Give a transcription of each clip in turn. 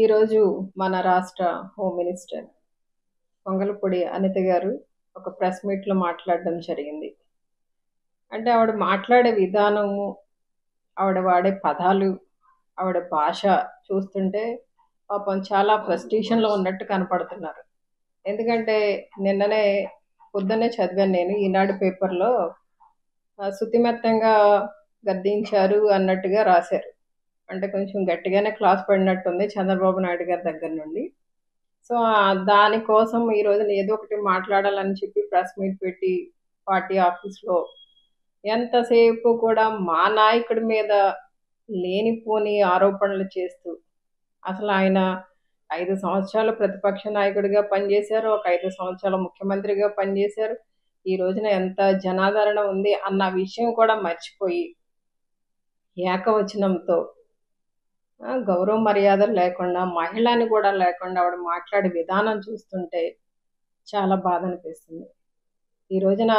ఈరోజు మన రాష్ట్ర హోమ్ మినిస్టర్ పొంగలపూడి అనిత గారు ఒక ప్రెస్ మీట్లో మాట్లాడడం జరిగింది. అంటే ఆవిడ మాట్లాడే విధానము, ఆవిడ వాడే పదాలు, ఆవిడ భాష చూస్తుంటే పాపం చాలా ఫ్రస్ట్రేషన్లో ఉన్నట్టు కనపడుతున్నారు. ఎందుకంటే నిన్ననే పొద్దున్నే చదివాను నేను ఈనాడు పేపర్లో శుతిమెత్తంగా గద్దించారు అన్నట్టుగా రాశారు. అంటే కొంచెం గట్టిగానే క్లాస్ పడినట్టుంది చంద్రబాబు నాయుడు గారి దగ్గర నుండి. సో దానికోసం ఈ రోజున ఏదో ఒకటి మాట్లాడాలని చెప్పి ప్రెస్ మీట్ పెట్టి పార్టీ ఆఫీస్లో ఎంతసేపు కూడా మా నాయకుడి మీద లేనిపోని ఆరోపణలు చేస్తూ, అసలు ఆయన 5 సంవత్సరాలు ప్రతిపక్ష నాయకుడిగా పనిచేశారు, ఒక 5 సంవత్సరాలు ముఖ్యమంత్రిగా పనిచేశారు, ఈ రోజున ఎంత జనాదరణ ఉంది అన్న విషయం కూడా మర్చిపోయి ఏకవచనంతో గౌరవ మర్యాదలు లేకుండా, మహిళని కూడా లేకుండా ఆవిడ మాట్లాడే విధానం చూస్తుంటే చాలా బాధ అనిపిస్తుంది. ఈ రోజున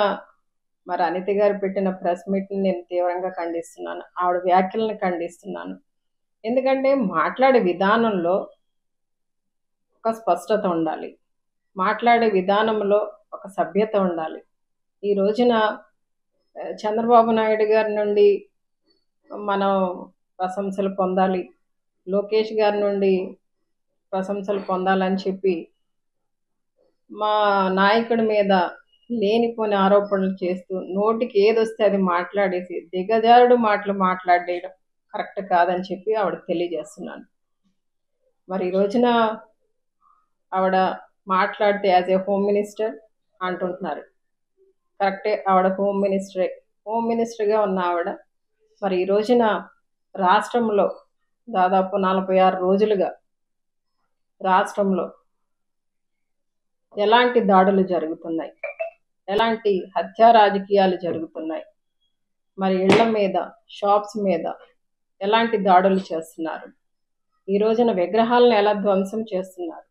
మరి అనిత గారు పెట్టిన ప్రెస్ మీట్ని నేను తీవ్రంగా ఖండిస్తున్నాను, ఆవిడ వ్యాఖ్యలను ఖండిస్తున్నాను. ఎందుకంటే మాట్లాడే విధానంలో ఒక స్పష్టత ఉండాలి, మాట్లాడే విధానంలో ఒక సభ్యత ఉండాలి. ఈ రోజున చంద్రబాబు నాయుడు గారి నుండి మనం ప్రశంసలు పొందాలి, లోకేష్ గారి నుండి ప్రశంసలు పొందాలని చెప్పి మా నాయకుడి మీద లేనిపోని ఆరోపణలు చేస్తూ నోటికి ఏదొస్తే అది మాట్లాడేసి దిగజారుడు మాటలు మాట్లాడేయడం కరెక్ట్ కాదని చెప్పి ఆవిడ తెలియజేస్తున్నాను. మరి ఈ రోజున ఆవిడ మాట్లాడితే యాజ్ ఏ హోమ్ మినిస్టర్ అంటుంటున్నారు. కరెక్టే, ఆవిడ హోమ్ మినిస్టర్గా ఉన్న ఆవిడ మరి ఈ రోజున రాష్ట్రంలో దాదాపు 46 రోజులుగా రాష్ట్రంలో ఎలాంటి దాడులు జరుగుతున్నాయి, ఎలాంటి హత్యా రాజకీయాలు జరుగుతున్నాయి, మరి ఇళ్ల మీద, షాప్స్ మీద ఎలాంటి దాడులు చేస్తున్నారు, ఈ రోజున విగ్రహాలను ఎలా ధ్వంసం చేస్తున్నారు,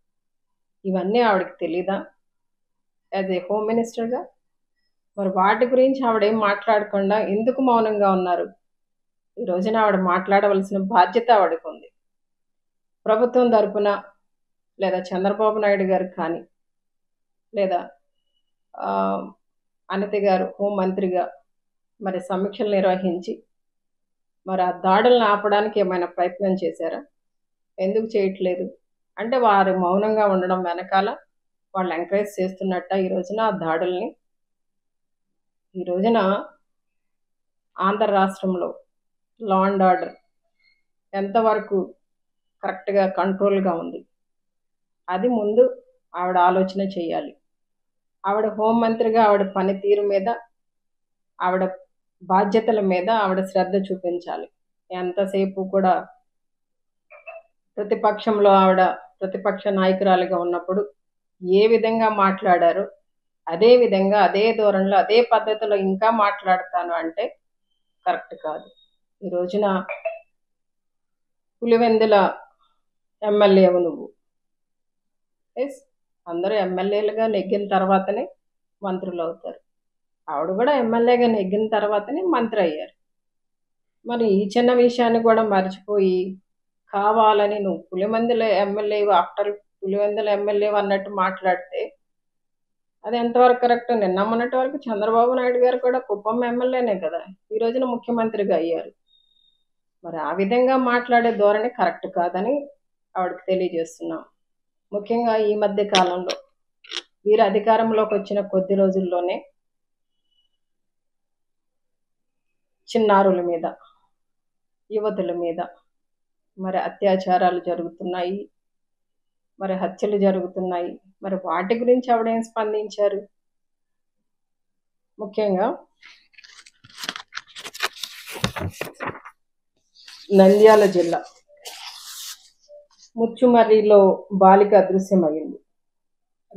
ఇవన్నీ ఆవిడకి తెలీదా యాజ్ ఏ హోమ్ మినిస్టర్గా? మరి వాటి గురించి ఆవిడేం మాట్లాడకుండా ఎందుకు మౌనంగా ఉన్నారు? ఈ రోజున ఆవిడ మాట్లాడవలసిన బాధ్యత ఆవిడకు ఉంది. ప్రభుత్వం తరపున లేదా చంద్రబాబు నాయుడు గారు కానీ, లేదా అనిత గారు హోంమంత్రిగా మరి సమీక్షలు నిర్వహించి మరి ఆ దాడులను ఆపడానికి ఏమైనా ప్రయత్నం చేశారా? ఎందుకు చేయట్లేదు? అంటే వారు మౌనంగా ఉండడం వెనకాల వాళ్ళు ఎంకరేజ్ చేస్తున్నట్ట ఈ రోజున ఆ దాడుల్ని? ఈ రోజున ఆంధ్ర రాష్ట్రంలో లా అండ్ ఆర్డర్ ఎంతవరకు కరెక్ట్గా కంట్రోల్గా ఉంది, అది ముందు ఆవిడ ఆలోచన చేయాలి. ఆవిడ హోంమంత్రిగా ఆవిడ పనితీరు మీద, ఆవిడ బాధ్యతల మీద ఆవిడ శ్రద్ధ చూపించాలి. ఎంతసేపు కూడా ప్రతిపక్షంలో ఆవిడ ప్రతిపక్ష నాయకురాలిగా ఉన్నప్పుడు ఏ విధంగా మాట్లాడారో అదే విధంగా, అదే ధోరణిలో, అదే పద్ధతిలో ఇంకా మాట్లాడతాను అంటే కరెక్ట్ కాదు. ఈ రోజున పులివెందుల ఎమ్మెల్యేవు నువ్వు. ఎస్, అందరూ ఎమ్మెల్యేలుగా నెగ్గిన తర్వాతనే మంత్రులు అవుతారు. ఆవిడ కూడా ఎమ్మెల్యేగా నెగ్గిన తర్వాతనే మంత్రి అయ్యారు. మరి ఈ చిన్న విషయాన్ని కూడా మర్చిపోయి కావాలని నువ్వు పులివెందుల ఎమ్మెల్యేవు, ఆఫ్టర్ పులివెందుల ఎమ్మెల్యేవు అన్నట్టు మాట్లాడితే అది ఎంతవరకు కరెక్ట్? నిన్న మొన్నటి వరకు చంద్రబాబు నాయుడు గారు కూడా కుప్పం ఎమ్మెల్యేనే కదా, ఈ రోజున ముఖ్యమంత్రిగా అయ్యారు. మరి ఆ విధంగా మాట్లాడే ధోరణి కరెక్ట్ కాదని ఆవిడకి తెలియజేస్తున్నాం. ముఖ్యంగా ఈ మధ్య కాలంలో వీరు అధికారంలోకి వచ్చిన కొద్ది రోజుల్లోనే చిన్నారుల మీద, యువతుల మీద మరి అత్యాచారాలు జరుగుతున్నాయి, మరి హత్యలు జరుగుతున్నాయి. మరి వాటి గురించి ఆవిడేం స్పందించారు? ముఖ్యంగా నంద్యాల జిల్లా ముచ్చుమర్రిలో బాలిక అదృశ్యమైంది.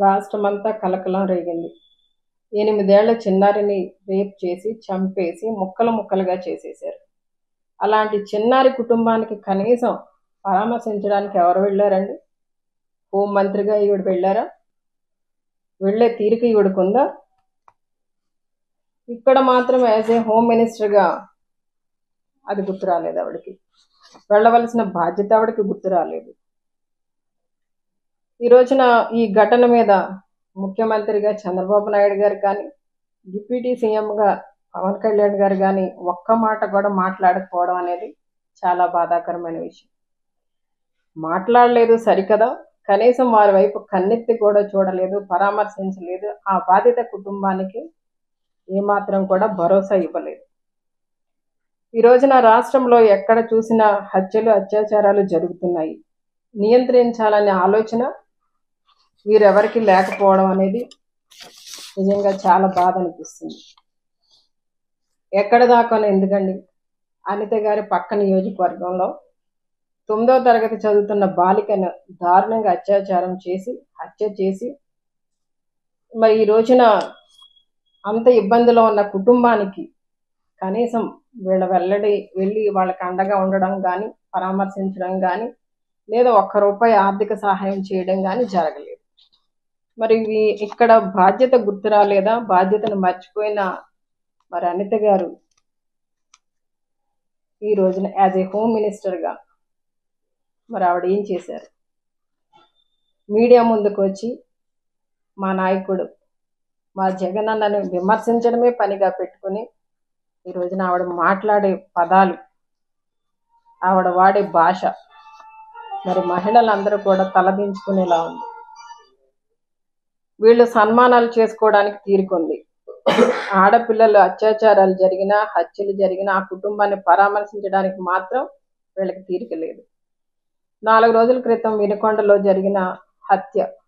రాష్ట్రమంతా కలకలం రేగింది. 8 ఏళ్ల చిన్నారిని రేప్ చేసి చంపేసి ముక్కలు ముక్కలుగా చేసేశారు. అలాంటి చిన్నారి కుటుంబానికి కనీసం పరామర్శించడానికి ఎవరు వెళ్ళారండి? హోంమంత్రిగా ఈవిడ వెళ్ళారా? వెళ్ళే తీరిక ఈవిడకుందా? ఇక్కడ మాత్రం యాజ్ ఏ హోమ్ మినిస్టర్గా అది గుర్తు రాలేదు ఆవిడకి. వెళ్ళవలసిన బాధ్యత ఆవిడకి గుర్తు రాలేదు. ఈ రోజున ఈ ఘటన మీద ముఖ్యమంత్రిగా చంద్రబాబు నాయుడు గారు కానీ, డిప్యూటీ సీఎంగా పవన్ కళ్యాణ్ గారు కానీ ఒక్క మాట కూడా మాట్లాడకపోవడం అనేది చాలా బాధాకరమైన విషయం. మాట్లాడలేదు సరికదా, కనీసం వారి వైపు కన్నెత్తి కూడా చూడలేదు, పరామర్శించలేదు. ఆ బాధిత కుటుంబానికి ఏమాత్రం కూడా భరోసా ఇవ్వలేదు. ఈ రోజున రాష్ట్రంలో ఎక్కడ చూసినా హత్యలు, అత్యాచారాలు జరుగుతున్నాయి. నియంత్రించాలనే ఆలోచన వీరెవరికి లేకపోవడం అనేది నిజంగా చాలా బాధ అనిపిస్తుంది. ఎక్కడ దాకా ఎందుకండి, అనిత గారి పక్క నియోజకవర్గంలో 9వ తరగతి చదువుతున్న బాలికను దారుణంగా అత్యాచారం చేసి హత్య చేసి మరి ఈ రోజున అంత ఇబ్బందిలో ఉన్న కుటుంబానికి కనీసం వెళ్ళి వాళ్ళకి అండగా ఉండడం కానీ, పరామర్శించడం కానీ, లేదా ఒక్క రూపాయి ఆర్థిక సహాయం చేయడం కానీ జరగలేదు. మరి ఇక్కడ బాధ్యత గుర్తు రాలేదా? బాధ్యతను మర్చిపోయిన మరి అనిత గారు ఈ రోజున యాజ్ ఏ హోమ్ మినిస్టర్గా మరి ఆవిడ ఏం చేశారు? మీడియా ముందుకు వచ్చి మా నాయకుడు మా జగన్ అన్నను విమర్శించడమే పనిగా పెట్టుకుని ఈ రోజున ఆవిడ మాట్లాడే పదాలు, ఆవిడ వాడే భాష మరి మహిళలందరూ కూడా తలదించుకునేలా ఉంది. వీళ్ళు సన్మానాలు చేసుకోవడానికి తీరుకుంది. ఆడపిల్లలు అత్యాచారాలు జరిగినా, హత్యలు జరిగినా ఆ కుటుంబాన్ని పరామర్శించడానికి మాత్రం వీళ్ళకి తీరిక లేదు. 4 రోజుల క్రితం వినుకొండలో జరిగిన హత్య